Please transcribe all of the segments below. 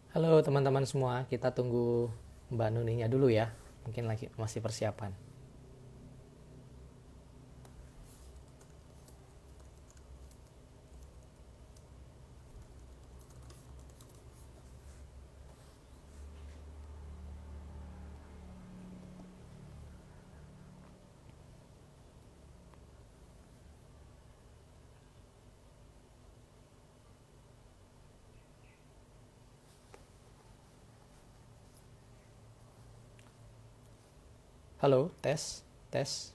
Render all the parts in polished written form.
Halo teman-teman semua, kita tunggu Mbak Nuninya dulu ya. Mungkin lagi masih persiapan. Halo, tes, tes.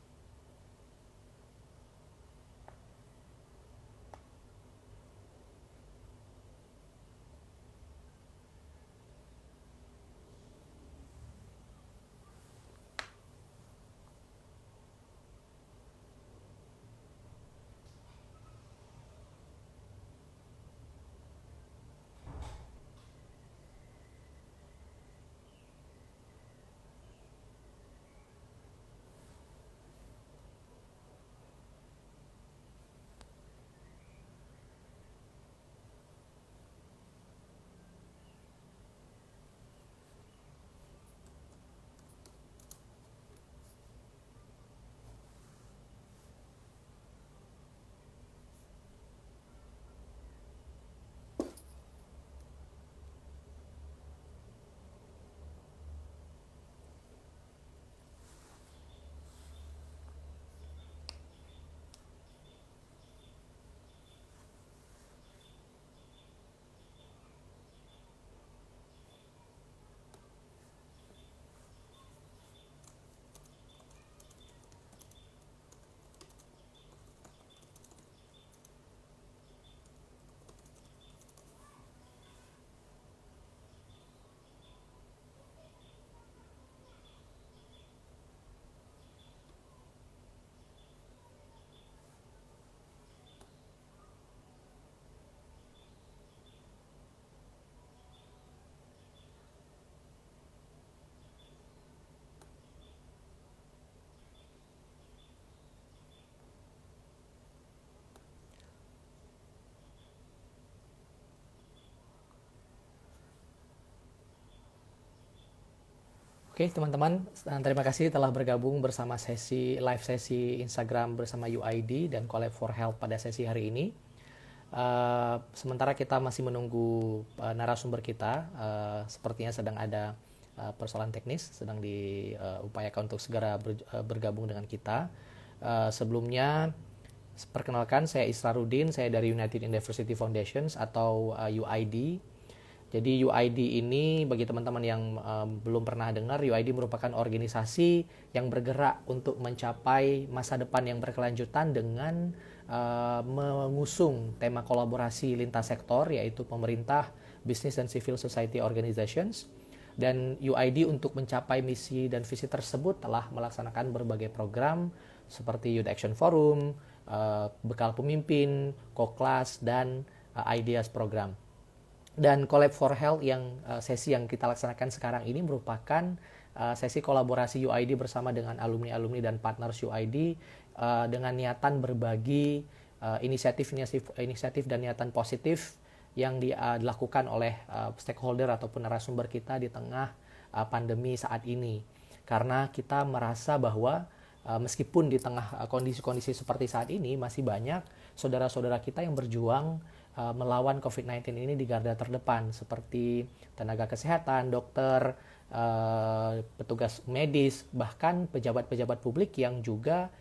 Oke teman-teman, terima kasih telah bergabung bersama live sesi Instagram bersama UID dan Collab for Health pada sesi hari ini. Sementara kita masih menunggu narasumber kita, sepertinya sedang ada persoalan teknis, sedang diupayakan untuk segera bergabung dengan kita. Sebelumnya, perkenalkan saya Israrudin, saya dari United University Foundations atau UID. Jadi UID ini bagi teman-teman yang belum pernah dengar, UID merupakan organisasi yang bergerak untuk mencapai masa depan yang berkelanjutan dengan mengusung tema kolaborasi lintas sektor, yaitu pemerintah, business dan civil society organizations. Dan UID untuk mencapai misi dan visi tersebut telah melaksanakan berbagai program seperti Youth Action Forum, Bekal Pemimpin, Koklas, dan Ideas Program. Dan Collab for Health yang sesi yang kita laksanakan sekarang ini merupakan sesi kolaborasi UID bersama dengan alumni-alumni dan partners UID dengan niatan berbagi inisiatif dan niatan positif yang dilakukan oleh stakeholder ataupun narasumber kita di tengah pandemi saat ini. Karena kita merasa bahwa meskipun di tengah kondisi-kondisi seperti saat ini masih banyak saudara-saudara kita yang berjuang melawan COVID-19 ini di garda terdepan, seperti tenaga kesehatan, dokter, petugas medis, bahkan pejabat-pejabat publik yang juga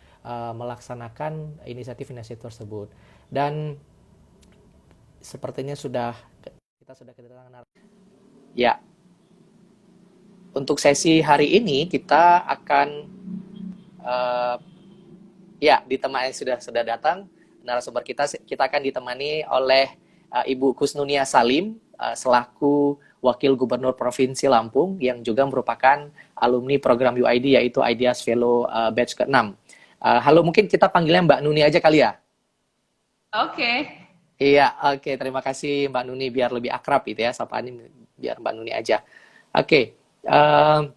melaksanakan inisiatif-inisiatif tersebut. Dan sepertinya kita sudah kedatangan. Ya, untuk sesi hari ini kita akan uh, ya ditemani sudah datang narasumber kita akan ditemani oleh Ibu Kusnunia Salim selaku Wakil Gubernur Provinsi Lampung yang juga merupakan alumni program UID yaitu Ideas Fellow batch ke-6. Halo, mungkin kita panggilnya Mbak Nuni aja kali ya. Oke. Iya, oke, terima kasih Mbak Nuni, biar lebih akrab gitu ya sapaan ini, biar Mbak Nuni aja. Oke. Uh,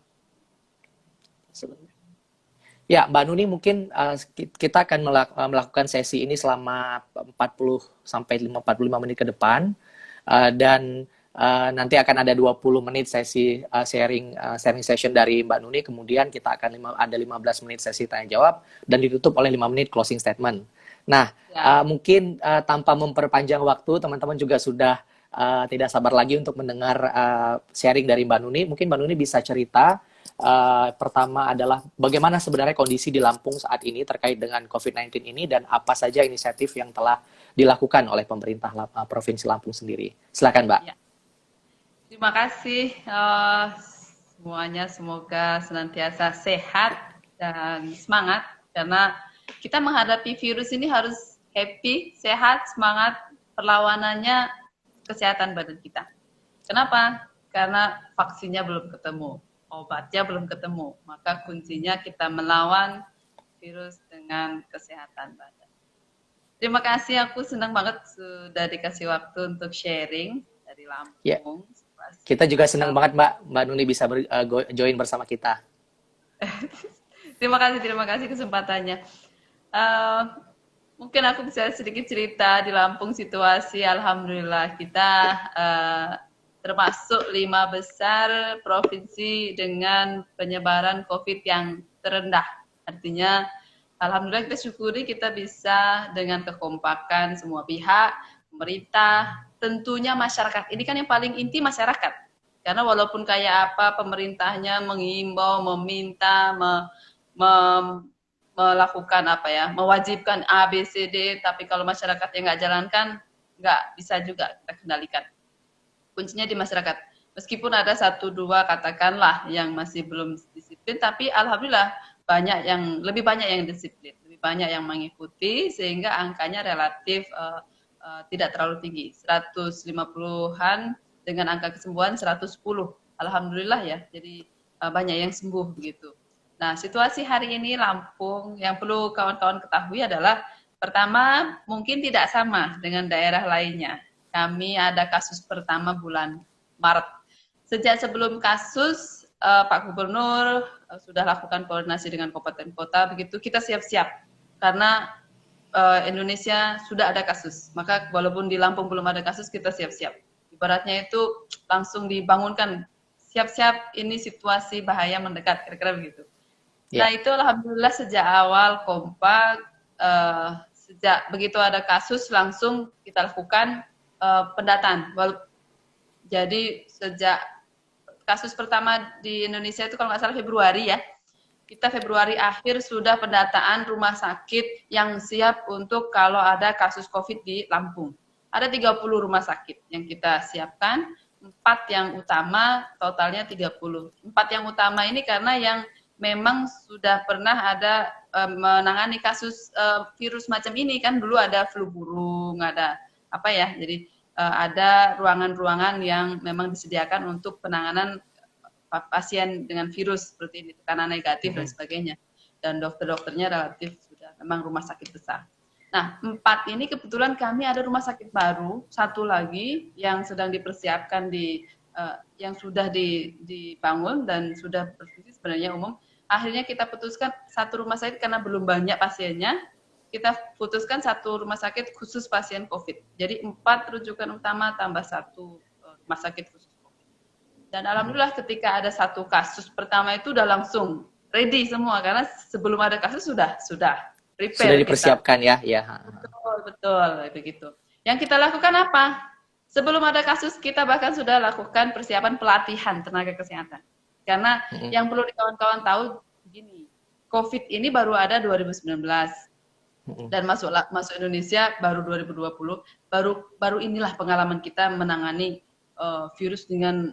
Ya, Mbak Nuni mungkin kita akan melakukan sesi ini selama 40 sampai 45 menit ke depan. Dan nanti akan ada 20 menit sesi sharing session dari Mbak Nuni, kemudian kita akan ada 15 menit sesi tanya jawab dan ditutup oleh 5 menit closing statement. Nah, mungkin tanpa memperpanjang waktu, teman-teman juga sudah tidak sabar lagi untuk mendengar sharing dari Mbak Nuni. Mungkin Mbak Nuni bisa cerita pertama adalah bagaimana sebenarnya kondisi di Lampung saat ini terkait dengan COVID-19 ini dan apa saja inisiatif yang telah dilakukan oleh pemerintah Provinsi Lampung sendiri. Silakan, Mbak. Ya. Terima kasih semuanya, semoga senantiasa sehat dan semangat karena kita menghadapi virus ini harus happy, sehat, semangat, perlawanannya kesehatan badan kita. Kenapa? Karena vaksinnya belum ketemu, obatnya belum ketemu, maka kuncinya kita melawan virus dengan kesehatan badan. Terima kasih, aku senang banget sudah dikasih waktu untuk sharing dari Lampung. Yeah. Kita juga senang banget Mbak Nuni bisa join bersama kita. Terima kasih kesempatannya. Mungkin aku bisa sedikit cerita di Lampung situasi. Alhamdulillah kita termasuk 5 besar provinsi dengan penyebaran COVID yang terendah. Artinya, alhamdulillah kita syukuri kita bisa dengan kekompakan semua pihak, pemerintah, tentunya masyarakat. Ini kan yang paling inti masyarakat. Karena walaupun kayak apa pemerintahnya mengimbau, meminta, melakukan apa ya, mewajibkan A, B, C, D, tapi kalau masyarakatnya nggak jalankan, nggak bisa juga kita kendalikan. Kuncinya di masyarakat. Meskipun ada 1-2 katakanlah yang masih belum disiplin, tapi alhamdulillah lebih banyak yang disiplin, lebih banyak yang mengikuti sehingga angkanya relatif tidak terlalu tinggi, 150-an dengan angka kesembuhan 110. Alhamdulillah ya, jadi banyak yang sembuh begitu. Nah, situasi hari ini Lampung yang perlu kawan-kawan ketahui adalah pertama, mungkin tidak sama dengan daerah lainnya. Kami ada kasus pertama bulan Maret. Sejak sebelum kasus, Pak Gubernur sudah lakukan koordinasi dengan kabupaten kota, begitu kita siap-siap. Karena Indonesia sudah ada kasus, maka walaupun di Lampung belum ada kasus, kita siap-siap. Ibaratnya itu langsung dibangunkan, siap-siap ini situasi bahaya mendekat, kira-kira begitu. Yeah. Nah itu alhamdulillah sejak awal kompak, sejak begitu ada kasus langsung kita lakukan pendataan. Jadi sejak kasus pertama di Indonesia itu kalau nggak salah Februari ya, kita Februari akhir sudah pendataan rumah sakit yang siap untuk kalau ada kasus COVID di Lampung. Ada 30 rumah sakit yang kita siapkan, 4 yang utama, totalnya 30. 4 yang utama ini karena yang memang sudah pernah ada menangani kasus virus macam ini, kan dulu ada flu burung, ada apa ya, jadi ada ruangan-ruangan yang memang disediakan untuk penanganan pasien dengan virus seperti ini, tekanan negatif dan sebagainya. Dan dokter-dokternya relatif sudah memang rumah sakit besar. Nah, 4 ini kebetulan kami ada rumah sakit baru, 1 lagi yang sedang dipersiapkan yang sudah dibangun dan sudah berfungsi sebenarnya umum. Akhirnya kita putuskan 1 rumah sakit karena belum banyak pasiennya, kita putuskan 1 rumah sakit khusus pasien COVID. Jadi 4 rujukan utama tambah 1 rumah sakit khusus. Dan alhamdulillah ketika ada 1 kasus pertama itu udah langsung ready semua karena sebelum ada kasus sudah prepare. Sudah dipersiapkan kita. Ya. Betul begitu. Yang kita lakukan apa? Sebelum ada kasus kita bahkan sudah lakukan persiapan pelatihan tenaga kesehatan. Karena yang perlu kawan-kawan tahu begini, COVID ini baru ada 2019 dan masuk Indonesia baru 2020. Baru inilah pengalaman kita menangani virus dengan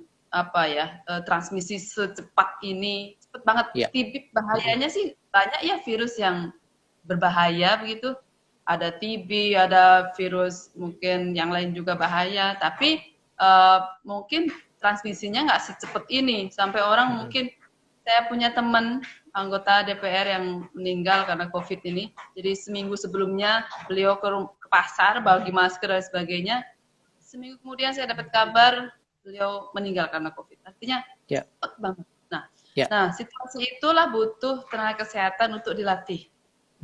transmisi secepat ini, cepat banget. TB bahayanya sih banyak ya virus yang berbahaya begitu. Ada TB, ada virus mungkin yang lain juga bahaya, tapi mungkin transmisinya nggak secepat ini. Sampai orang mungkin, saya punya teman anggota DPR yang meninggal karena COVID ini. Jadi seminggu sebelumnya beliau ke pasar bagi masker dan sebagainya. Seminggu kemudian saya dapat kabar beliau meninggal karena COVID. Artinya cepat banget. Nah, situasi itulah butuh tenaga kesehatan untuk dilatih.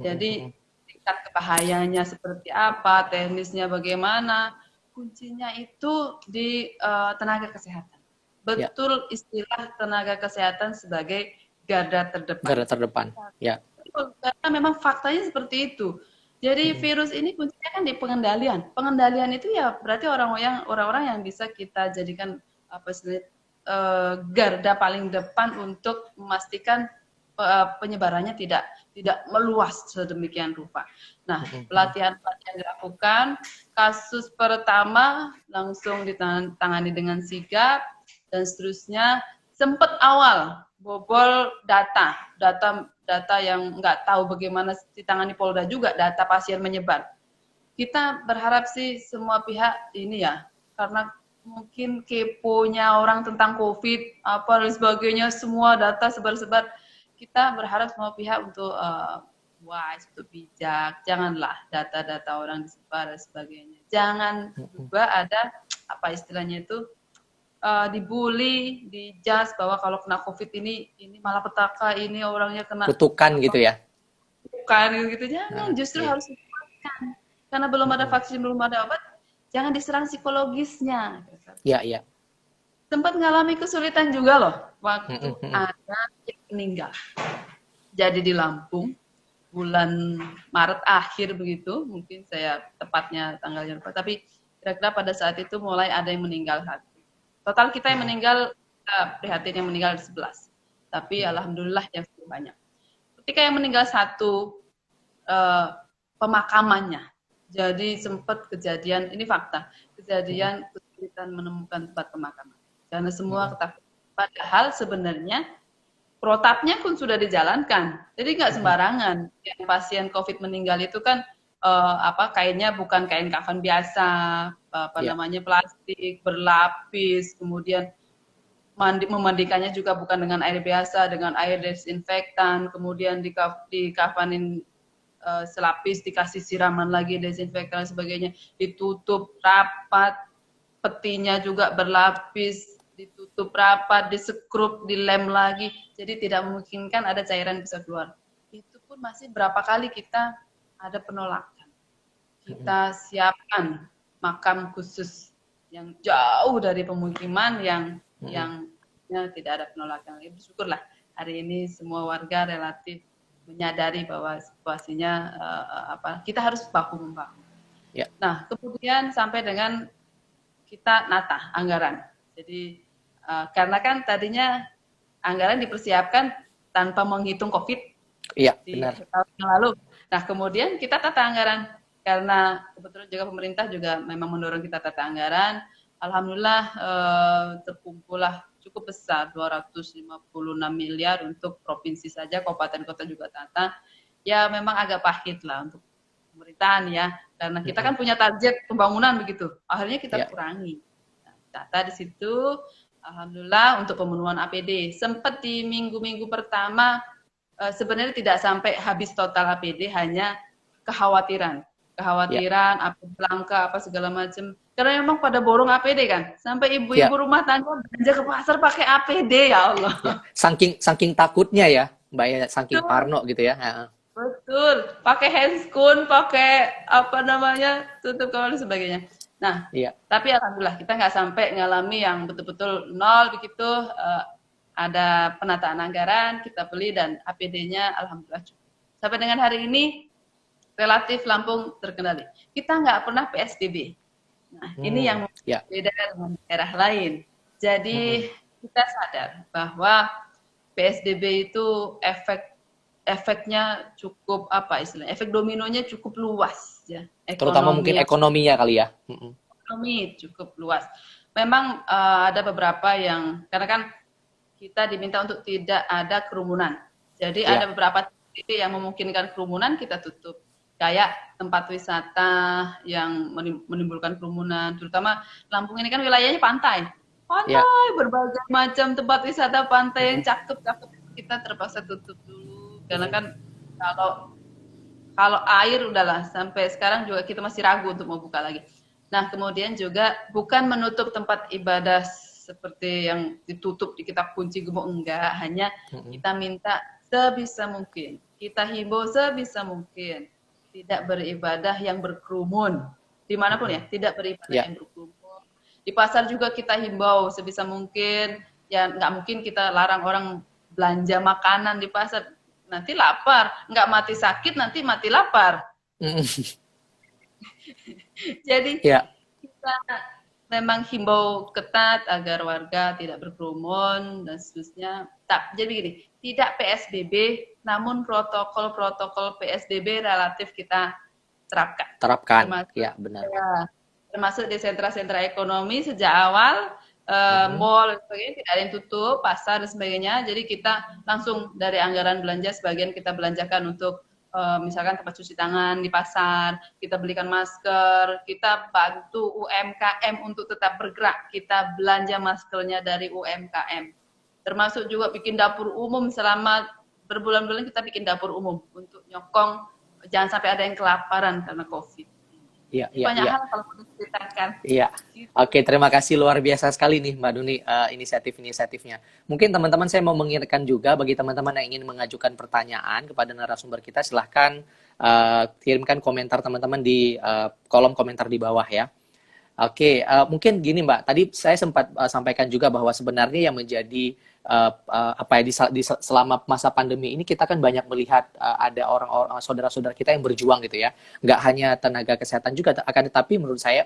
Jadi tingkat kebahayanya seperti apa, teknisnya bagaimana, kuncinya itu di tenaga kesehatan. Ya, Betul istilah tenaga kesehatan sebagai garda terdepan. garda terdepan. Ya. Karena memang faktanya seperti itu. Jadi virus ini kuncinya kan di pengendalian. Pengendalian itu ya berarti orang-orang yang bisa kita jadikan apa sih garda paling depan untuk memastikan penyebarannya tidak meluas sedemikian rupa. Nah, pelatihan-pelatihan dilakukan, kasus pertama langsung ditangani dengan sigap dan seterusnya. Sempat awal bobol data yang nggak tahu bagaimana ditangani Polda juga, data pasien menyebar. Kita berharap sih semua pihak ini ya, karena mungkin keponya orang tentang COVID apa dan sebagainya, semua data sebar-sebar. Kita berharap semua pihak untuk wise, untuk bijak, janganlah data-data orang disebar dan sebagainya. Jangan juga ada apa istilahnya itu dibully, dijudge bahwa kalau kena COVID ini malah petaka, ini orangnya kena Kutukan gitu ya. kutukan gitu. Jangan, justru harus dikuatkan. Karena belum ada vaksin, belum ada obat, jangan diserang psikologisnya. Ya, ya. Sempat ngalami kesulitan juga loh waktu ada yang meninggal. Jadi di Lampung bulan Maret akhir begitu, mungkin saya tepatnya tanggalnya lupa, tapi kira-kira pada saat itu mulai ada yang meninggal. Total kita yang meninggal, prihatin yang meninggal 11. Tapi alhamdulillah yang cukup banyak. Ketika yang meninggal satu, pemakamannya. Jadi sempat kejadian, ini fakta, kejadian kesulitan menemukan tempat pemakaman. Karena semua ketakutan. Padahal sebenarnya protapnya pun sudah dijalankan. Jadi nggak sembarangan. Yang pasien COVID meninggal itu kan kainnya bukan kain kafan biasa, namanya plastik berlapis, kemudian memandikannya juga bukan dengan air biasa, dengan air desinfektan, kemudian dikafanin selapis, dikasih siraman lagi desinfektan dan sebagainya, ditutup rapat, petinya juga berlapis, ditutup rapat, disekrup, dilem lagi, jadi tidak memungkinkan ada cairan bisa keluar. Itu pun masih berapa kali kita ada penolakan. Kita siapkan makam khusus yang jauh dari pemukiman yang tidak ada penolakan. Bersyukurlah hari ini semua warga relatif menyadari bahwa situasinya kita harus bahu-membahu. Ya. Nah, kemudian sampai dengan kita nata anggaran. Jadi karena kan tadinya anggaran dipersiapkan tanpa menghitung COVID. Iya, benar. Tahun yang lalu. Nah, kemudian kita tata anggaran karena kebetulan juga pemerintah juga memang mendorong kita tata anggaran. Alhamdulillah terkumpullah cukup besar 256 miliar untuk provinsi saja, kabupaten kota juga tata. Ya memang agak pahit lah untuk pemerintahan ya, karena kita kan punya target pembangunan begitu. Akhirnya kita kurangi. Nah, tata di situ, alhamdulillah untuk pemenuhan APD. Sempat di minggu-minggu pertama sebenarnya tidak sampai habis total APD, hanya kekhawatiran APD langka apa segala macam, karena memang pada borong APD kan, sampai ibu-ibu rumah tangga belanja ke pasar pakai APD, ya Allah. Saking takutnya ya Mbak ya, saking parno gitu ya. Betul, pakai handscoon, pakai tutup kepala dan sebagainya. Nah, tapi alhamdulillah kita nggak sampai ngalami yang betul-betul nol begitu. Ada penataan anggaran, kita beli, dan APD-nya alhamdulillah cukup. Sampai dengan hari ini relatif Lampung terkendali. Kita nggak pernah PSBB. Nah, ini yang beda dengan daerah lain. Jadi kita sadar bahwa PSBB itu efeknya cukup efek dominonya cukup luas ya. Terutama mungkin ekonominya kali ya. Ekonomi cukup luas. Memang ada beberapa yang, karena kan kita diminta untuk tidak ada kerumunan. Jadi ada beberapa titik yang memungkinkan kerumunan kita tutup. Kayak tempat wisata yang menimbulkan kerumunan, terutama Lampung ini kan wilayahnya pantai, berbagai macam tempat wisata pantai yang cakep-cakep kita terpaksa tutup dulu, karena kan kalau air udahlah, sampai sekarang juga kita masih ragu untuk mau buka lagi. Nah, kemudian juga bukan menutup tempat ibadah seperti yang ditutup, kita kunci gembok, enggak, hanya kita minta sebisa mungkin, kita himbau sebisa mungkin tidak beribadah yang berkerumun. dimanapun ya, tidak beribadah Ya. yang berkerumun. Di pasar juga kita himbau sebisa mungkin, ya nggak mungkin kita larang orang belanja makanan di pasar, nanti lapar, nggak mati sakit, nanti mati lapar. Jadi Ya. kita memang himbau ketat agar warga tidak berkerumun dan seterusnya. Jadi gini, tidak PSBB, namun protokol-protokol PSBB relatif kita terapkan. Terapkan, ya benar. Termasuk di sentra-sentra ekonomi sejak awal, mall dan sebagainya tidak ada yang tutup, pasar dan sebagainya. Jadi kita langsung dari anggaran belanja sebagian kita belanjakan untuk misalkan tempat cuci tangan di pasar, kita belikan masker, kita bantu UMKM untuk tetap bergerak, kita belanja maskernya dari UMKM. Termasuk juga bikin dapur umum, selama berbulan-bulan kita bikin dapur umum untuk nyokong jangan sampai ada yang kelaparan karena COVID. Iya, Banyak iya. hal kalau mau diceritakan. Iya. Gitu. Oke, terima kasih luar biasa sekali nih Mbak Duni inisiatif-inisiatifnya. Mungkin teman-teman saya mau mengingatkan juga bagi teman-teman yang ingin mengajukan pertanyaan kepada narasumber kita, silahkan kirimkan komentar teman-teman di kolom komentar di bawah ya. Oke, mungkin gini Mbak, tadi saya sempat sampaikan juga bahwa sebenarnya yang menjadi selama masa pandemi ini kita kan banyak melihat ada orang-orang saudara-saudara kita yang berjuang gitu ya, nggak hanya tenaga kesehatan juga, akan tetapi menurut saya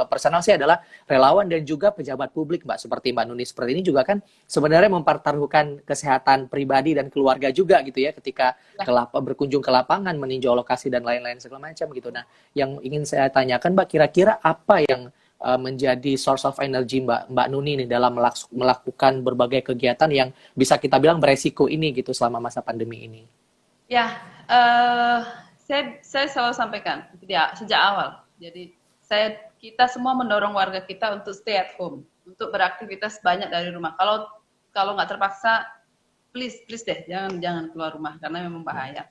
personal sih adalah relawan dan juga pejabat publik Mbak, seperti Mbak Nuni seperti ini juga kan sebenarnya mempertaruhkan kesehatan pribadi dan keluarga juga gitu ya, ketika berkunjung ke lapangan, meninjau lokasi dan lain-lain segala macam gitu. Nah, yang ingin saya tanyakan Mbak, kira-kira apa yang menjadi source of energy Mbak Nuni nih dalam melakukan berbagai kegiatan yang bisa kita bilang beresiko ini gitu selama masa pandemi ini? Ya, saya selalu sampaikan sejak awal. Jadi kita semua mendorong warga kita untuk stay at home, untuk beraktivitas banyak dari rumah. Kalau nggak terpaksa, please deh jangan keluar rumah karena memang bahaya.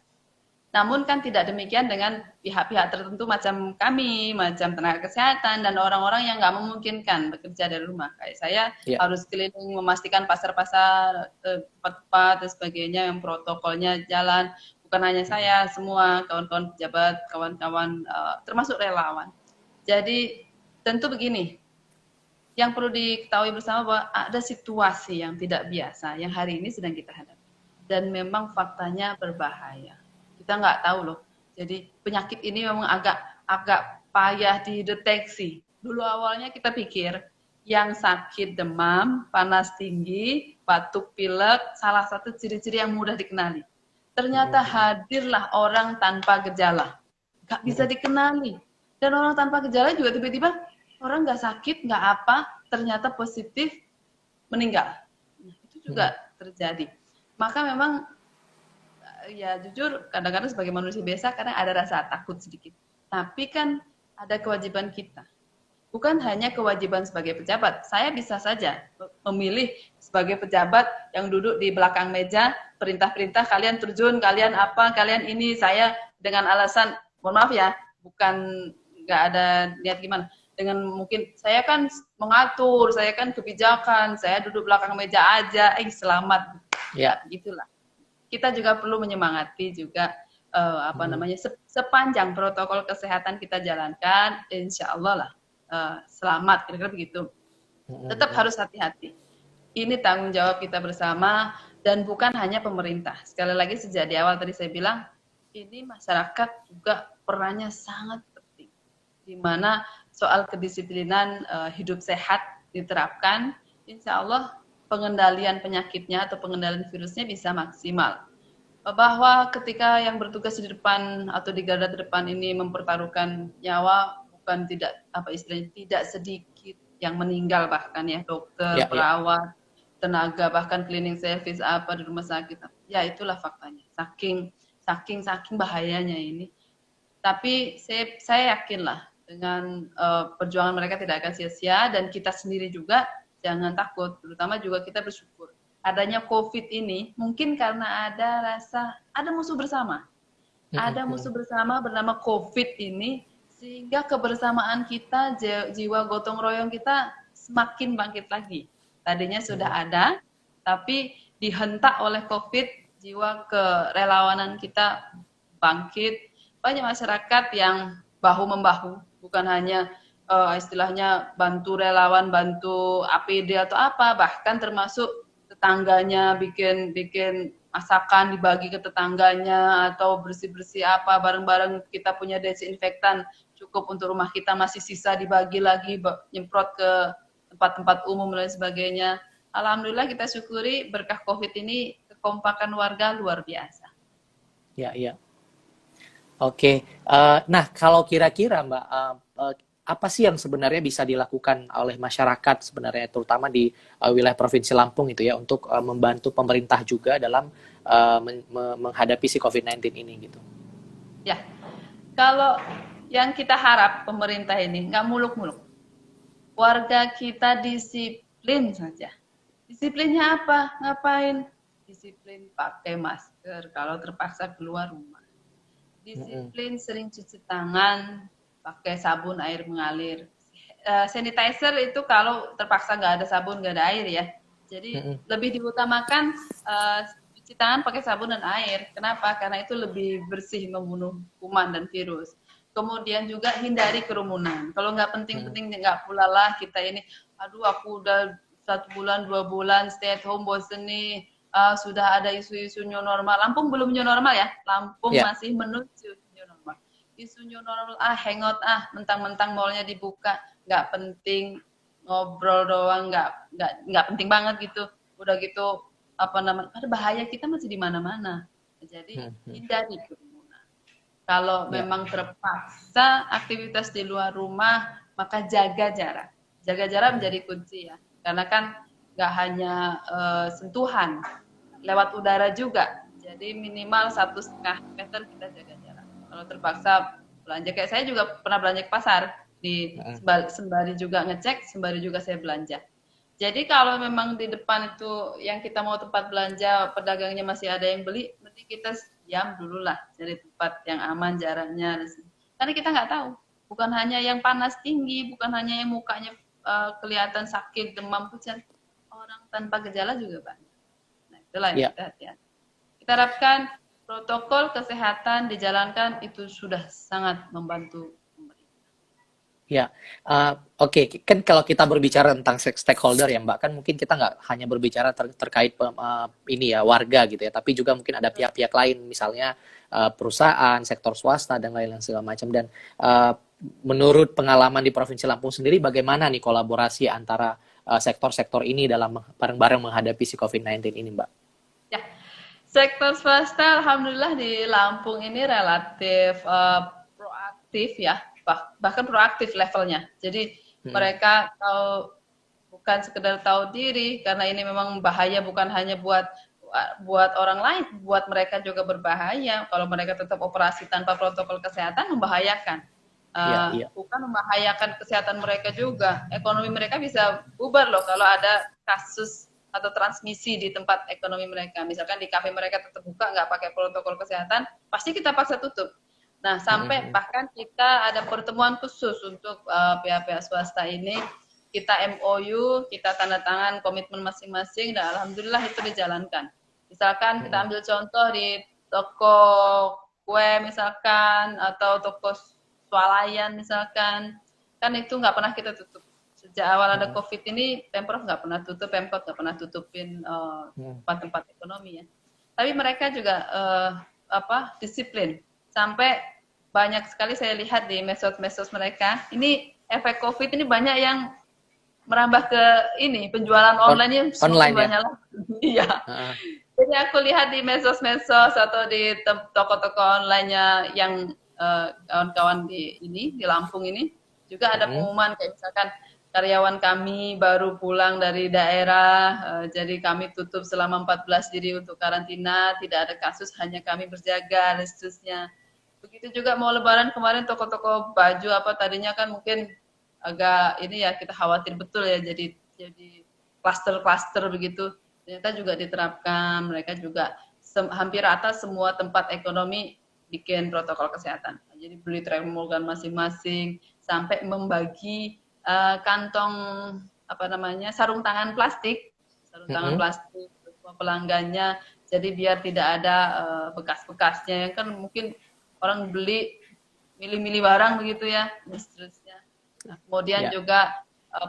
Namun kan tidak demikian dengan pihak-pihak tertentu macam kami, macam tenaga kesehatan, dan orang-orang yang nggak memungkinkan bekerja dari rumah. Kayak saya harus keliling memastikan pasar-pasar, tempat-tempat, dan sebagainya, yang protokolnya jalan. Bukan hanya saya, semua kawan-kawan pejabat, kawan-kawan, termasuk relawan. Jadi tentu begini, yang perlu diketahui bersama bahwa ada situasi yang tidak biasa, yang hari ini sedang kita hadapi. Dan memang faktanya berbahaya. Kita nggak tahu loh. Jadi penyakit ini memang agak payah dideteksi. Dulu awalnya kita pikir yang sakit demam, panas tinggi, batuk pilek, salah satu ciri-ciri yang mudah dikenali. Ternyata hadirlah orang tanpa gejala. Nggak bisa dikenali. Dan orang tanpa gejala juga tiba-tiba orang nggak sakit, nggak apa, ternyata positif, meninggal. Nah, itu juga terjadi. Maka memang ya jujur kadang-kadang sebagai manusia biasa kadang ada rasa takut sedikit. Tapi kan ada kewajiban kita. Bukan hanya kewajiban sebagai pejabat. Saya bisa saja memilih sebagai pejabat yang duduk di belakang meja, perintah-perintah kalian terjun, kalian apa, kalian ini, saya dengan alasan, mohon maaf ya, bukan nggak ada niat gimana. Dengan mungkin saya kan mengatur, saya kan kebijakan, saya duduk belakang meja aja, selamat. Ya, gitulah. Kita juga perlu menyemangati juga sepanjang protokol kesehatan kita jalankan, insya Allah lah selamat, kira-kira begitu. Tetap harus hati-hati. Ini tanggung jawab kita bersama dan bukan hanya pemerintah. Sekali lagi sejak di awal tadi saya bilang, ini masyarakat juga perannya sangat penting. Di mana soal kedisiplinan hidup sehat diterapkan, insya Allah pengendalian penyakitnya atau pengendalian virusnya bisa maksimal. Bahwa ketika yang bertugas di depan atau di garda terdepan ini mempertaruhkan nyawa, bukan tidak sedikit yang meninggal, bahkan ya dokter, perawat, tenaga, bahkan cleaning service apa di rumah sakit. Ya itulah faktanya. Saking bahayanya ini. Tapi saya yakinlah dengan perjuangan mereka tidak akan sia-sia, dan kita sendiri juga jangan takut, terutama juga kita bersyukur. Adanya COVID ini mungkin karena ada musuh bersama. Ada musuh bersama bernama COVID ini, sehingga kebersamaan kita, jiwa gotong royong kita semakin bangkit lagi. Tadinya sudah ada, tapi dihentak oleh COVID, jiwa kerelawanan kita bangkit. Banyak masyarakat yang bahu-membahu bukan hanya istilahnya bantu relawan, bantu APD atau apa, bahkan termasuk tetangganya bikin masakan dibagi ke tetangganya atau bersih-bersih apa bareng-bareng, kita punya desinfektan cukup untuk rumah kita, masih sisa dibagi lagi, nyemprot ke tempat-tempat umum dan sebagainya. Alhamdulillah kita syukuri berkah COVID ini kekompakan warga luar biasa. Ya, ya. Oke. Nah, kalau kira-kira Mbak, apa sih yang sebenarnya bisa dilakukan oleh masyarakat sebenarnya, terutama di wilayah Provinsi Lampung itu ya, untuk membantu pemerintah juga dalam menghadapi si COVID-19 ini gitu? Ya, kalau yang kita harap pemerintah ini nggak muluk-muluk. Warga kita disiplin saja. Disiplinnya apa? Ngapain? Disiplin pakai masker kalau terpaksa keluar rumah. Disiplin sering cuci tangan, pakai sabun air mengalir. Sanitizer itu kalau terpaksa nggak ada sabun, nggak ada air ya. Jadi lebih diutamakan cuci tangan pakai sabun dan air. Kenapa? Karena itu lebih bersih, membunuh kuman dan virus. Kemudian juga hindari kerumunan. Kalau nggak penting-penting, nggak pula lah kita ini, aduh aku udah 1 bulan, 2 bulan stay at home, bosen nih. Sudah ada isu-isu new normal. Lampung belum new normal ya. Lampung masih menuju new normal. Isu new normal, hangout, mentang-mentang mallnya dibuka, nggak penting, ngobrol doang, nggak penting banget gitu. Udah gitu, apa namanya, ada bahaya, kita masih di mana-mana. Jadi hindari kerumunan. Kalau memang terpaksa aktivitas di luar rumah, maka jaga jarak. Jaga jarak menjadi kunci ya. Karena kan nggak hanya sentuhan, lewat udara juga. Jadi minimal 1,5 meter kita jaga jarak. Kalau terpaksa belanja, kayak saya juga pernah belanja ke pasar, sembari juga ngecek, sembari juga saya belanja. Jadi kalau memang di depan itu yang kita mau tempat belanja, pedagangnya masih ada yang beli, berarti kita diam dulu lah, cari tempat yang aman jaraknya. Karena kita nggak tahu, bukan hanya yang panas tinggi, bukan hanya yang mukanya kelihatan sakit, demam, hujan, orang tanpa gejala juga banyak. Itulah yang kita hati-hati. Kita harapkan protokol kesehatan dijalankan, itu sudah sangat membantu pemerintah. Ya, oke. Kan kalau kita berbicara tentang stakeholder ya Mbak, kan mungkin kita nggak hanya berbicara terkait ini ya warga gitu ya, tapi juga mungkin ada pihak-pihak lain, misalnya perusahaan, sektor swasta dan lain-lain segala macam. Dan menurut pengalaman di Provinsi Lampung sendiri, bagaimana nih kolaborasi antara sektor-sektor ini dalam bareng-bareng menghadapi si COVID-19 ini Mbak? Ya, sektor swasta alhamdulillah di Lampung ini relatif proaktif ya, bahkan proaktif levelnya. Jadi mereka bukan sekedar tahu diri, karena ini memang bahaya, bukan hanya buat orang lain, buat mereka juga berbahaya. Kalau mereka tetap operasi tanpa protokol kesehatan, membahayakan. Bukan membahayakan kesehatan mereka juga, ekonomi mereka bisa bubar loh kalau ada kasus atau transmisi di tempat ekonomi mereka. Misalkan di kafe mereka tetap buka, nggak pakai protokol kesehatan, pasti kita paksa tutup. Nah, sampai bahkan kita ada pertemuan khusus untuk pihak-pihak swasta ini, kita MOU, kita tanda tangan komitmen masing-masing, dan alhamdulillah itu dijalankan. Misalkan kita ambil contoh di toko kue misalkan, atau toko swalayan misalkan, kan itu nggak pernah kita tutup. Sejak awal ada COVID ini, Pemprov nggak pernah tutup, Pemkot nggak pernah tutupin tempat-tempat ekonomi ya. Tapi mereka juga disiplin. Sampai banyak sekali saya lihat di medsos mereka, ini efek COVID ini banyak yang merambah ke ini, penjualan online-nya online banyak lah. Iya. Jadi aku lihat di medsos atau di toko-toko online-nya yang kawan-kawan di Lampung ini, juga ada pengumuman kayak misalkan, karyawan kami baru pulang dari daerah, jadi kami tutup selama 14 diri untuk karantina, tidak ada kasus, hanya kami berjaga, dan seterusnya. Begitu juga mau lebaran kemarin, toko-toko baju apa tadinya kan mungkin agak ini ya, kita khawatir betul ya, jadi klaster-klaster begitu, ternyata juga diterapkan. Mereka juga hampir rata semua tempat ekonomi bikin protokol kesehatan. Jadi beli termogan masing-masing, sampai membagi kantong sarung tangan plastik semua pelanggannya, jadi biar tidak ada bekas-bekasnya yang kan mungkin orang beli milih-milih barang begitu ya, dan seterusnya. Nah, kemudian Ya. juga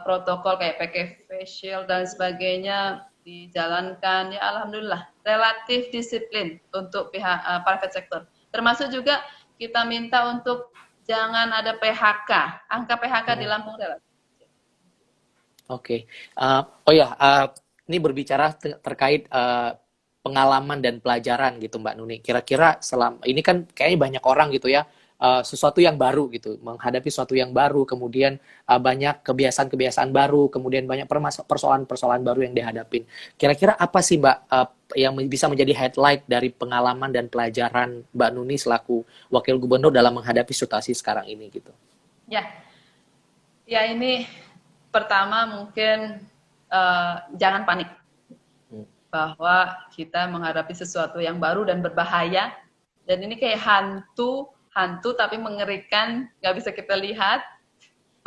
protokol kayak pakai facial dan sebagainya dijalankan. Ya alhamdulillah, relatif disiplin untuk pihak private sector. Termasuk juga kita minta untuk jangan ada PHK. Angka PHK di Mm-mm. Lampung relatif. Oke. Oh ya, ini berbicara terkait pengalaman dan pelajaran gitu Mbak Nuni. Kira-kira selama ini kan kayaknya banyak orang gitu ya, sesuatu yang baru gitu, menghadapi sesuatu yang baru, kemudian banyak kebiasaan-kebiasaan baru, kemudian banyak persoalan-persoalan baru yang dihadapin. Kira-kira apa sih Mbak yang bisa menjadi highlight dari pengalaman dan pelajaran Mbak Nuni selaku Wakil Gubernur dalam menghadapi situasi sekarang ini gitu? Ya, ya ini pertama mungkin jangan panik Hmm. bahwa kita menghadapi sesuatu yang baru dan berbahaya, dan ini kayak hantu tapi mengerikan, nggak bisa kita lihat,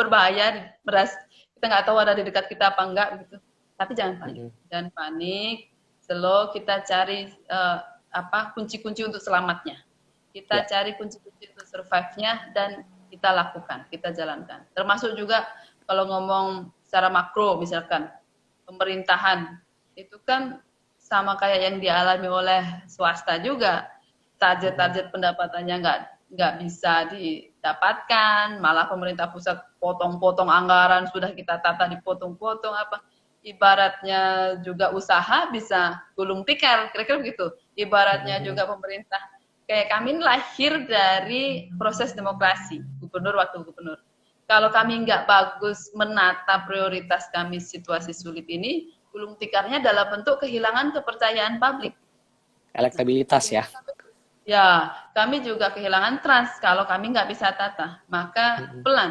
berbahaya, kita nggak tahu ada di dekat kita apa enggak gitu. Tapi Mm-mm. jangan panik, slow kita cari kunci-kunci untuk selamatnya. Kita Ya. cari kunci-kunci untuk survive-nya dan kita lakukan, kita jalankan. Termasuk juga kalau ngomong secara makro misalkan pemerintahan itu kan sama kayak yang dialami oleh swasta juga, Mm-mm. target-target pendapatannya nggak bisa didapatkan, malah pemerintah pusat potong-potong anggaran sudah kita tata dipotong-potong apa, ibaratnya juga usaha bisa gulung tikar, kira-kira begitu. Ibaratnya Mm-mm. juga pemerintah, kayak kami lahir dari proses demokrasi, gubernur waktu gubernur. Kalau kami nggak bagus menata prioritas kami situasi sulit ini, gulung tikarnya dalam bentuk kehilangan kepercayaan publik. Elektabilitas ya. Ya, kami juga kehilangan trust kalau kami nggak bisa tata. Maka Mm-mm. pelan.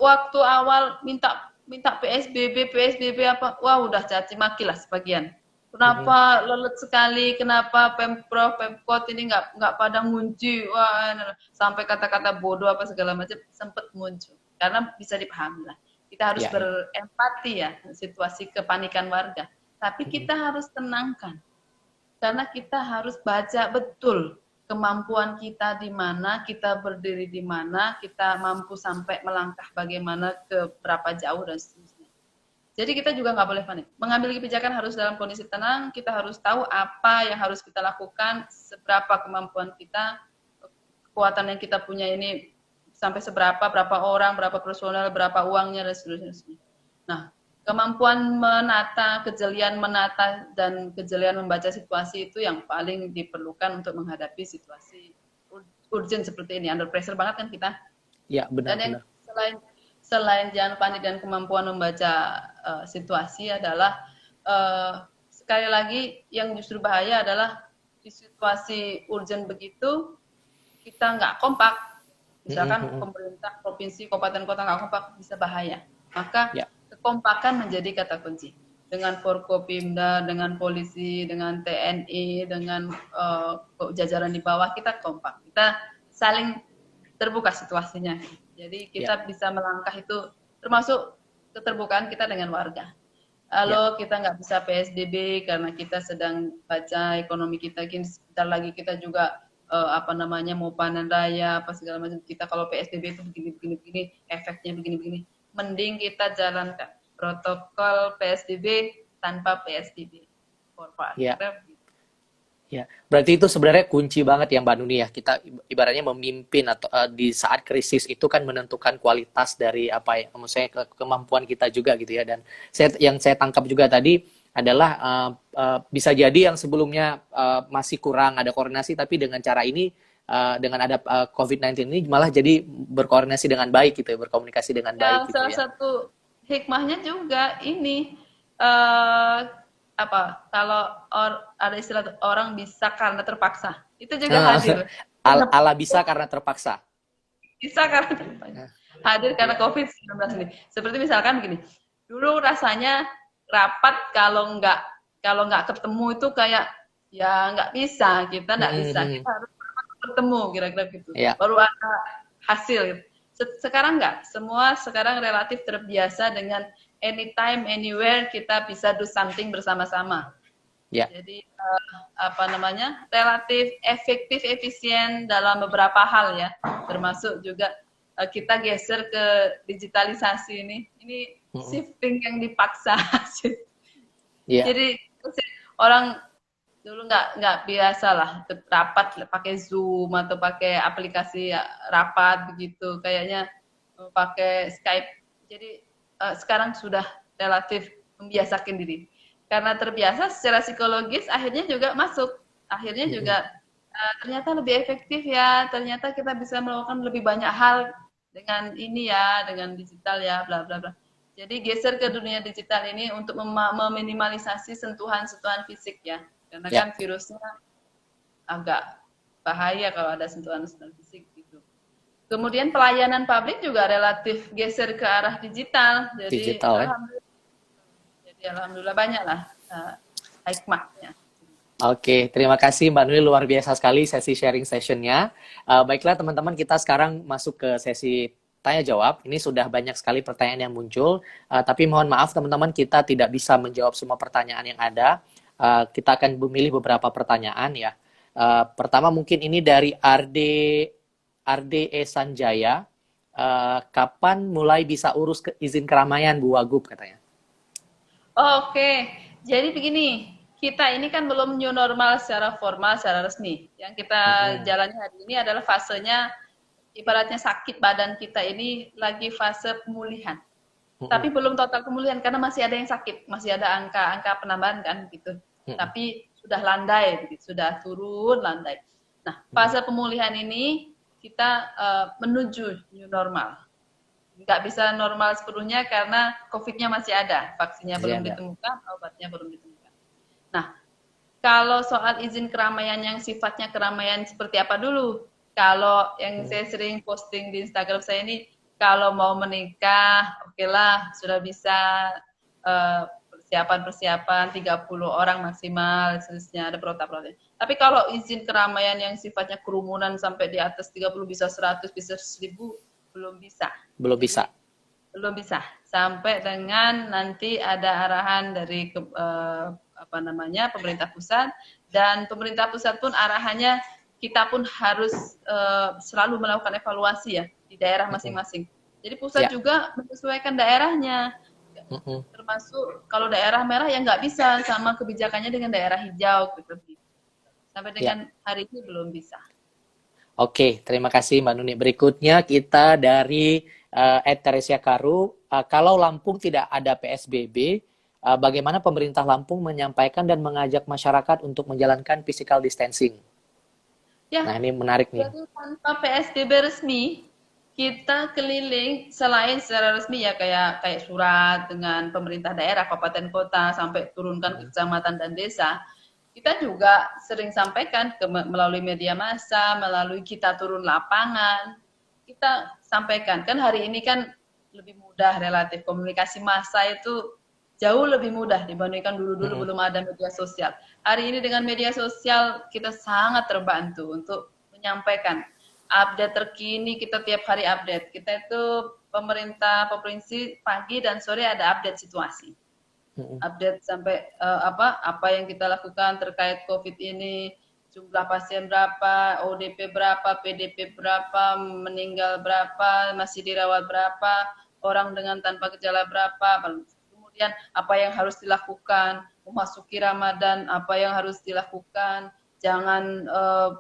Waktu awal minta minta PSBB apa, wah udah caci maki lah sebagian. Mm-mm. Kenapa lelet sekali? Kenapa pemprov, pemkot ini nggak pada ngunci? Wah, sampai kata-kata bodoh apa segala macam sempat muncul. Karena bisa dipahami lah. Kita harus Ya, ya. berempati ya situasi kepanikan warga. Tapi Mm-mm. kita harus tenangkan karena kita harus baca betul kemampuan kita di mana, kita berdiri di mana, kita mampu sampai melangkah bagaimana ke berapa jauh dan seterusnya. Jadi kita juga nggak boleh panik. Mengambil kebijakan harus dalam kondisi tenang, kita harus tahu apa yang harus kita lakukan, seberapa kemampuan kita, kekuatan yang kita punya ini sampai seberapa, berapa orang, berapa personel, berapa uangnya, dan seterusnya. Nah, kemampuan menata, kejelian menata, dan kejelian membaca situasi itu yang paling diperlukan untuk menghadapi situasi urgent seperti ini. Under pressure banget kan kita. Ya, Dan yang benar-benar. selain jangan panik dan kemampuan membaca situasi adalah sekali lagi yang justru bahaya adalah di situasi urgent begitu kita nggak kompak, misalkan Mm-mm. pemerintah provinsi, kabupaten, kota nggak kompak, bisa bahaya. Maka Ya, kekompakan menjadi kata kunci. Dengan Forkopimda, dengan polisi, dengan TNI, dengan jajaran di bawah, kita kompak. Kita saling terbuka situasinya. Jadi ya, kita bisa melangkah itu, termasuk keterbukaan kita dengan warga. ya, Halo, kita nggak bisa PSBB karena kita sedang baca ekonomi kita. Sebentar lagi kita juga mau panen raya apa segala macam. Kita kalau PSBB itu begini, efeknya begini. Mending kita jalankan protokol PSBB tanpa PSBB. ya, ya. Berarti itu sebenarnya kunci banget ya Mbak Nuni ya. Kita ibaratnya memimpin atau di saat krisis itu kan menentukan kualitas dari apa ya, maksudnya kemampuan kita juga gitu ya. Dan yang saya tangkap juga tadi adalah bisa jadi yang sebelumnya masih kurang ada koordinasi, tapi dengan cara ini dengan ada COVID-19 ini malah jadi berkoordinasi dengan baik gitu ya, berkomunikasi dengan baik Ya, gitu salah ya. satu hikmahnya juga ini eh kalau ada istilah orang bisa karena terpaksa, itu juga hadir. Ala bisa karena terpaksa. Bisa karena terpaksa. Hadir karena Iya. COVID-19 ini. Seperti misalkan gini, dulu rasanya rapat kalau nggak ketemu itu kayak ya nggak bisa, kita nggak bisa, kita harus bertemu kira-kira gitu. Ya, Baru ada hasil. Gitu. Sekarang nggak, semua sekarang relatif terbiasa dengan anytime, anywhere kita bisa do something bersama-sama. Ya. Jadi apa namanya, relatif efektif, efisien dalam beberapa hal ya, termasuk juga kita geser ke digitalisasi ini. Ini Mm-mm. shifting yang dipaksa. Iya. Jadi orang dulu nggak biasa lah rapat pakai Zoom atau pakai aplikasi rapat begitu, kayaknya pakai Skype. Jadi sekarang sudah relatif membiasakan diri. Karena terbiasa secara psikologis akhirnya juga masuk. Akhirnya Mm-mm. juga ternyata lebih efektif ya, ternyata kita bisa melakukan lebih banyak hal dengan ini ya, dengan digital ya, bla bla bla. Jadi geser ke dunia digital ini untuk meminimalisasi sentuhan-sentuhan fisik ya. Karena Ya. kan virusnya agak bahaya kalau ada sentuhan-sentuhan fisik gitu. Kemudian pelayanan publik juga relatif geser ke arah digital. Digital kan. Jadi alhamdulillah banyak lah hikmahnya. Oke, terima kasih Mbak Nuli, luar biasa sekali sesi sharing sessionnya. Baiklah teman-teman, kita sekarang masuk ke sesi tanya jawab. Ini sudah banyak sekali pertanyaan yang muncul, tapi mohon maaf teman-teman, kita tidak bisa menjawab semua pertanyaan yang ada. Kita akan memilih beberapa pertanyaan ya. Pertama mungkin ini dari Arde E Sanjaya. Kapan mulai bisa urus izin keramaian Bu Wagub katanya? Oke, jadi begini, kita ini kan belum new normal secara formal, secara resmi. Yang kita Mm-mm. jalani hari ini adalah fasenya, ibaratnya sakit badan kita ini lagi fase pemulihan. Mm-mm. Tapi belum total pemulihan karena masih ada yang sakit, masih ada angka-angka penambahan kan gitu. Mm-mm. Tapi sudah landai, sudah turun landai. Nah, Mm-mm. fase pemulihan ini kita menuju new normal. Nggak bisa normal sepenuhnya karena COVID-nya masih ada, vaksinnya Masih belum ada. ditemukan, obatnya belum ditemukan. Nah, kalau soal izin keramaian yang sifatnya keramaian seperti apa dulu? Kalau yang Mm. saya sering posting di Instagram saya ini, kalau mau menikah, oke lah, sudah bisa persiapan-persiapan 30 orang maksimal, seterusnya ada protap-protap. Tapi kalau izin keramaian yang sifatnya kerumunan sampai di atas 30, bisa 100, bisa 1000, belum bisa. Belum Jadi bisa. belum bisa sampai dengan nanti ada arahan dari apa namanya pemerintah pusat, dan pemerintah pusat pun arahannya kita pun harus selalu melakukan evaluasi ya di daerah Mm-mm. masing-masing. Jadi pusat Ya. juga menyesuaikan daerahnya, Mm-mm. termasuk kalau daerah merah ya nggak bisa sama kebijakannya dengan daerah hijau gitu. Sampai Ya. dengan hari ini belum bisa. Oke, terima kasih Mbak Nuni. Berikutnya kita dari Teresia Karu. Kalau Lampung tidak ada PSBB, bagaimana pemerintah Lampung menyampaikan dan mengajak masyarakat untuk menjalankan physical distancing? Ya, Nah, ini menarik nih. jadi tanpa PSBB resmi, kita keliling selain secara resmi ya kayak surat dengan pemerintah daerah, kabupaten kota sampai turunkan ke kecamatan dan desa. Kita juga sering sampaikan melalui media massa, melalui kita turun lapangan. Kita sampaikan kan hari ini kan lebih mudah relatif komunikasi massa itu jauh lebih mudah dibandingkan dulu-dulu Mm-mm. belum ada media sosial. Hari ini dengan media sosial kita sangat terbantu untuk menyampaikan update terkini, kita tiap hari update. Kita itu pemerintah provinsi pagi dan sore ada update situasi. Mm-mm. Update sampai apa yang kita lakukan terkait COVID ini, jumlah pasien berapa, ODP berapa, PDP berapa, meninggal berapa, masih dirawat berapa, orang dengan tanpa gejala berapa, kemudian apa yang harus dilakukan, memasuki Ramadan, apa yang harus dilakukan, jangan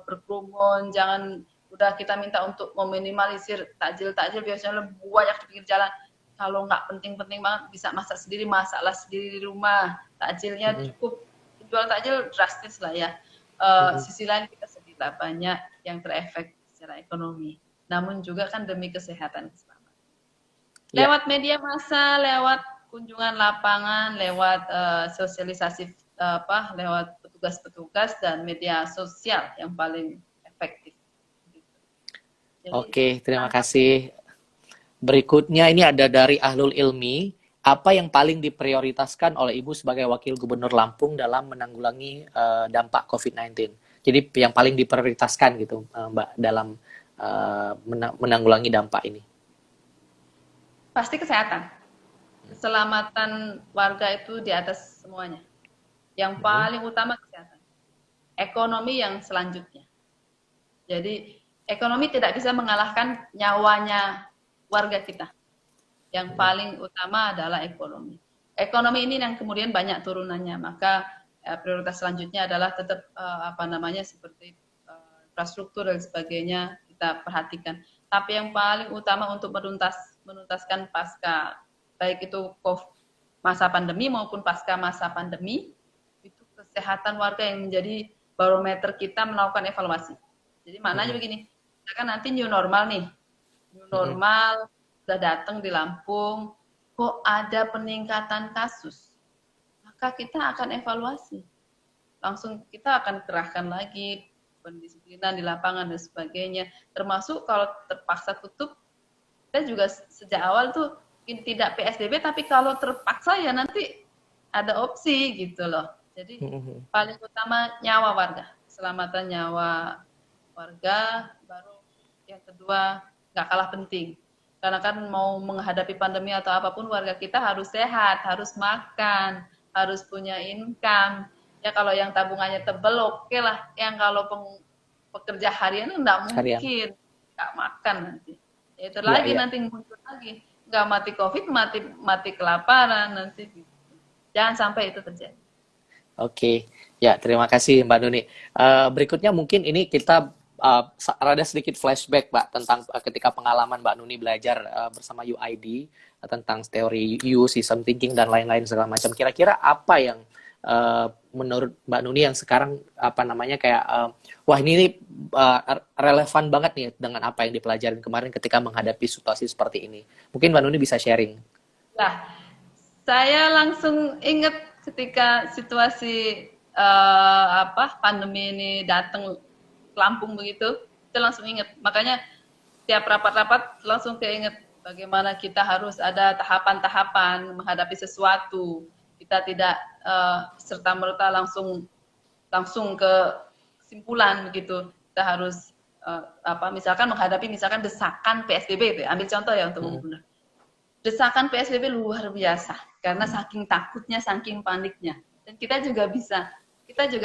berkerumun, jangan, udah kita minta untuk meminimalisir takjil-takjil biasanya lebih banyak di pinggir jalan. Kalau nggak penting-penting banget bisa masak sendiri, masaklah sendiri di rumah. Takjilnya Mm-mm. cukup, jual takjil drastis lah ya. Mm-mm. Sisi lain kita sedih lah, banyak yang terefek secara ekonomi. Namun juga kan demi kesehatan keselamatan. Ya. Lewat media massa, lewat kunjungan lapangan, lewat sosialisasi lewat petugas-petugas dan media sosial yang paling efektif. Jadi Oke, terima kasih. Berikutnya ini ada dari Ahlul Ilmi. Apa yang paling diprioritaskan oleh Ibu sebagai Wakil Gubernur Lampung dalam menanggulangi dampak COVID-19? Jadi yang paling diprioritaskan gitu, Mbak, dalam menanggulangi dampak ini. pasti kesehatan. Keselamatan warga itu di atas semuanya. Yang paling utama kesehatan. Ekonomi yang selanjutnya. Jadi ekonomi tidak bisa mengalahkan nyawanya warga kita. Yang paling utama adalah ekonomi. Ekonomi ini yang kemudian banyak turunannya, maka prioritas selanjutnya adalah tetap seperti infrastruktur dan sebagainya kita perhatikan. Tapi yang paling utama untuk menuntaskan pasca baik itu masa pandemi maupun pasca masa pandemi, itu kesehatan warga yang menjadi barometer kita melakukan evaluasi. Jadi maknanya begini, kita kan nanti new normal nih, new normal sudah datang di Lampung, kok ada peningkatan kasus, maka kita akan evaluasi. Langsung kita akan kerahkan lagi pendisiplinan di lapangan dan sebagainya. Termasuk kalau terpaksa tutup, kita juga sejak awal tuh tidak PSBB, tapi kalau terpaksa ya nanti ada opsi gitu loh. Jadi paling utama nyawa warga, keselamatan nyawa warga, baru yang kedua nggak kalah penting. Karena kan mau menghadapi pandemi atau apapun, warga kita harus sehat, harus makan, harus punya income. Ya kalau yang tabungannya tebel oke lah. Yang kalau pekerja harian nggak mungkin nggak makan nanti. Ya itu lagi nanti muncul lagi. Nggak mati COVID, mati kelaparan nanti. Jangan sampai itu terjadi. Oke, ya terima kasih Mbak Nuni. Berikutnya mungkin ini kita rada sedikit flashback Mbak tentang ketika pengalaman Mbak Nuni belajar bersama UID tentang teori U, system thinking dan lain-lain segala macam. Kira-kira apa yang menurut Mbak Nuni yang sekarang wah ini relevan banget nih dengan apa yang dipelajarin kemarin ketika menghadapi situasi seperti ini. Mungkin Mbak Nuni bisa sharing. Nah, saya langsung ingat ketika situasi pandemi ini datang Lampung begitu, kita langsung ingat. Makanya tiap rapat-rapat langsung keinget bagaimana kita harus ada tahapan-tahapan menghadapi sesuatu. Kita tidak serta-merta langsung ke kesimpulan begitu. Kita harus misalkan menghadapi desakan PSBB, ambil contoh ya untuk memudahkan. Desakan PSBB luar biasa karena saking takutnya, saking paniknya. Dan kita juga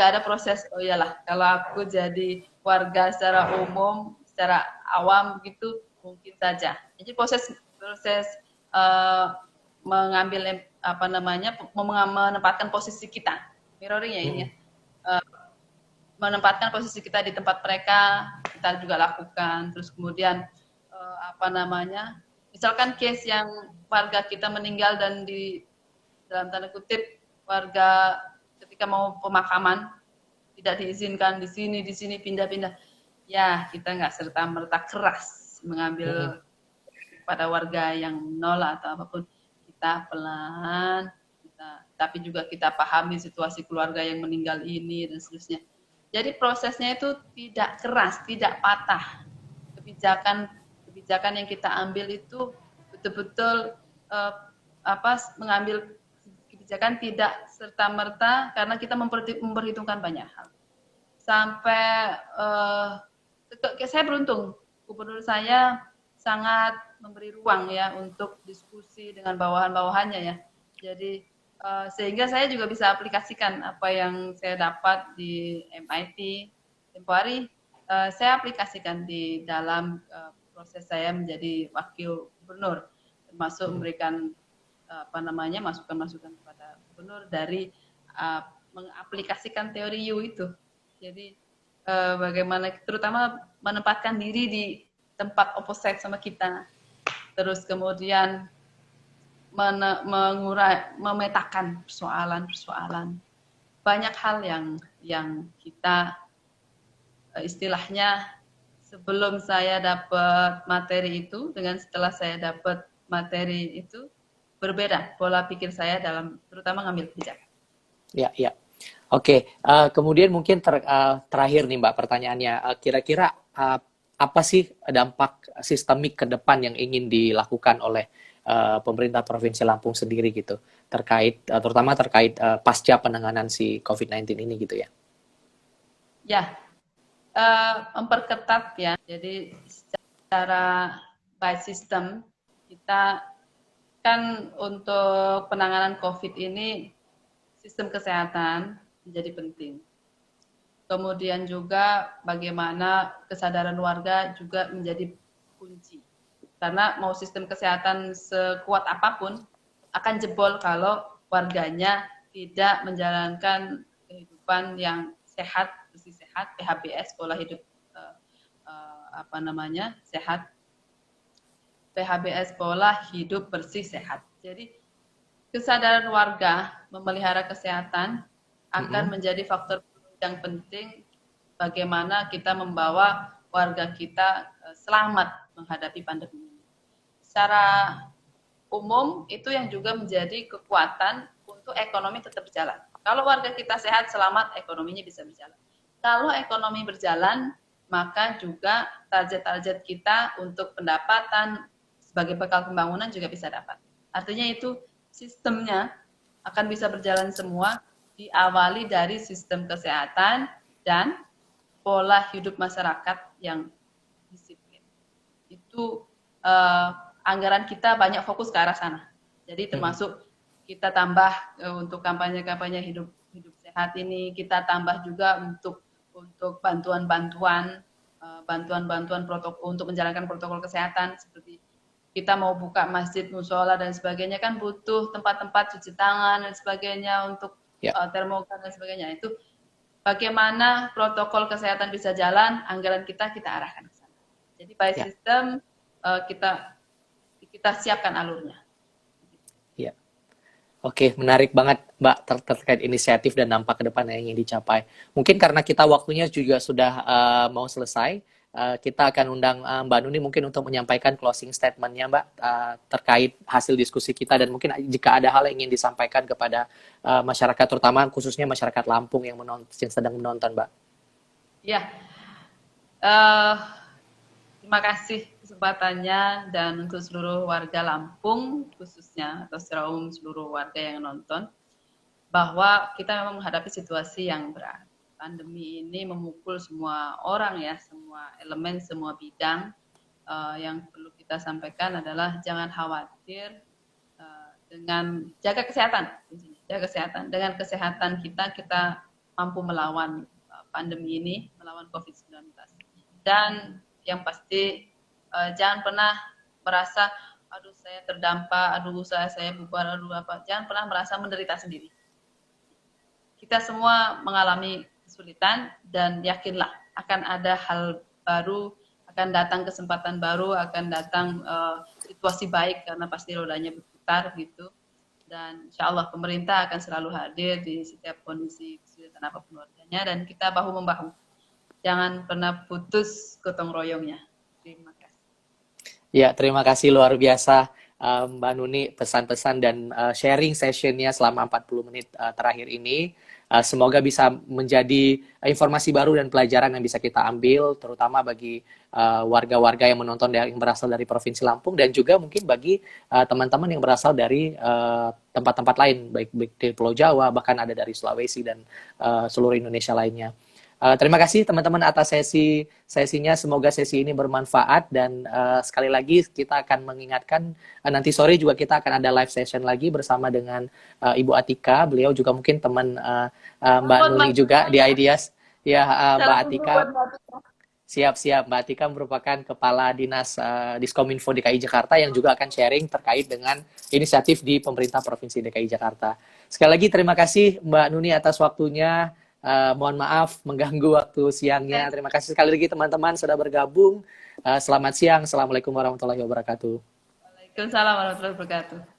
ada proses, oh iyalah kalau aku jadi warga secara umum, secara awam begitu mungkin saja. Jadi proses mengambil menempatkan posisi kita, mirroring ya ini ya. Menempatkan posisi kita di tempat mereka, kita juga lakukan. Terus kemudian misalkan case yang warga kita meninggal dan dalam tanda kutip warga ketika mau pemakaman tidak diizinkan di sini pindah-pindah, ya kita nggak serta-merta keras mengambil pada warga yang menolak atau apapun. Kita pelan, tapi juga kita pahami situasi keluarga yang meninggal ini dan seterusnya. Jadi prosesnya itu tidak keras, tidak patah. Kebijakan yang kita ambil itu betul-betul mengambil kebijakan tidak serta-merta karena kita memperhitungkan banyak hal. Sampai saya beruntung, gubernur saya sangat memberi ruang ya untuk diskusi dengan bawahan-bawahannya ya. Jadi sehingga saya juga bisa aplikasikan apa yang saya dapat di MIT tempo hari, saya aplikasikan di dalam proses saya menjadi wakil gubernur, termasuk memberikan masukan-masukan kepada gubernur dari mengaplikasikan teori U itu. Jadi bagaimana terutama menempatkan diri di tempat opposite sama kita, terus kemudian memetakan persoalan-persoalan. Banyak hal yang kita istilahnya sebelum saya dapat materi itu dengan setelah saya dapat materi itu berbeda pola pikir saya dalam terutama ngambil kebijakan. Ya. Oke, kemudian mungkin terakhir nih Mbak pertanyaannya, kira-kira apa sih dampak sistemik ke depan yang ingin dilakukan oleh pemerintah Provinsi Lampung sendiri gitu, terutama terkait pasca penanganan si COVID-19 ini gitu ya? Ya, memperketat ya. Jadi secara by system kita kan untuk penanganan COVID ini sistem kesehatan menjadi penting. Kemudian juga bagaimana kesadaran warga juga menjadi kunci. Karena mau sistem kesehatan sekuat apapun akan jebol kalau warganya tidak menjalankan kehidupan yang sehat, bersih sehat, PHBS, pola hidup sehat, PHBS, pola hidup bersih sehat. Jadi kesadaran warga memelihara kesehatan akan menjadi faktor yang penting bagaimana kita membawa warga kita selamat menghadapi pandemi ini. Secara umum itu yang juga menjadi kekuatan untuk ekonomi tetap berjalan. Kalau warga kita sehat, selamat, ekonominya bisa berjalan. Kalau ekonomi berjalan, maka juga target-target kita untuk pendapatan sebagai bekal pembangunan juga bisa dapat. Artinya itu sistemnya akan bisa berjalan semua, diawali dari sistem kesehatan dan pola hidup masyarakat yang disiplin. Itu anggaran kita banyak fokus ke arah sana. Jadi termasuk kita tambah untuk kampanye-kampanye hidup sehat ini, kita tambah juga untuk bantuan-bantuan protokol untuk menjalankan protokol kesehatan, seperti kita mau buka masjid, musola dan sebagainya kan butuh tempat-tempat cuci tangan dan sebagainya, untuk termogan dan sebagainya. Itu bagaimana protokol kesehatan bisa jalan, anggaran kita arahkan ke sana. Jadi by system kita siapkan alurnya. Ya. Oke, menarik banget Mbak terkait inisiatif dan dampak ke depan yang ingin dicapai. Mungkin karena kita waktunya juga sudah mau selesai, kita akan undang Mbak Nuni mungkin untuk menyampaikan closing statement-nya Mbak terkait hasil diskusi kita, dan mungkin jika ada hal yang ingin disampaikan kepada masyarakat, terutama khususnya masyarakat Lampung yang sedang menonton Mbak. Ya, terima kasih kesempatannya, dan untuk seluruh warga Lampung khususnya, atau secara umum seluruh warga yang nonton, bahwa kita memang menghadapi situasi yang berat. Pandemi ini memukul semua orang ya, semua elemen, semua bidang. Yang perlu kita sampaikan adalah jangan khawatir, dengan jaga kesehatan. Dengan kesehatan kita mampu melawan pandemi ini, melawan COVID-19. Dan yang pasti jangan pernah merasa aduh saya terdampak, aduh usaha saya bubar, aduh apa. Jangan pernah merasa menderita sendiri. Kita semua mengalami kesulitan, dan yakinlah akan ada hal baru, akan datang kesempatan baru, akan datang situasi baik, karena pasti rodanya berputar gitu. Dan insya Allah pemerintah akan selalu hadir di setiap kondisi kesulitan apapun warganya, dan kita bahu-membahu. Jangan pernah putus gotong royongnya. Terima kasih. Ya, terima kasih luar biasa Mbak Nuni, pesan-pesan dan sharing sessionnya selama 40 menit terakhir ini. Semoga bisa menjadi informasi baru dan pelajaran yang bisa kita ambil, terutama bagi warga-warga yang menonton yang berasal dari Provinsi Lampung, dan juga mungkin bagi teman-teman yang berasal dari tempat-tempat lain, baik di Pulau Jawa, bahkan ada dari Sulawesi dan seluruh Indonesia lainnya. Terima kasih teman-teman atas sesinya. Semoga sesi ini bermanfaat, dan sekali lagi kita akan mengingatkan nanti sore juga kita akan ada live session lagi bersama dengan Ibu Atika. Beliau juga mungkin teman Mbak Nuni juga di Ideas. Ya, Mbak Atika. Siap. Mbak Atika merupakan Kepala Dinas Diskominfo DKI Jakarta yang juga akan sharing terkait dengan inisiatif di pemerintah Provinsi DKI Jakarta. Sekali lagi terima kasih Mbak Nuni atas waktunya. Mohon maaf mengganggu waktu siangnya. Terima kasih sekali lagi teman-teman sudah bergabung. Selamat siang. Assalamualaikum warahmatullahi wabarakatuh. Waalaikumsalam warahmatullahi wabarakatuh.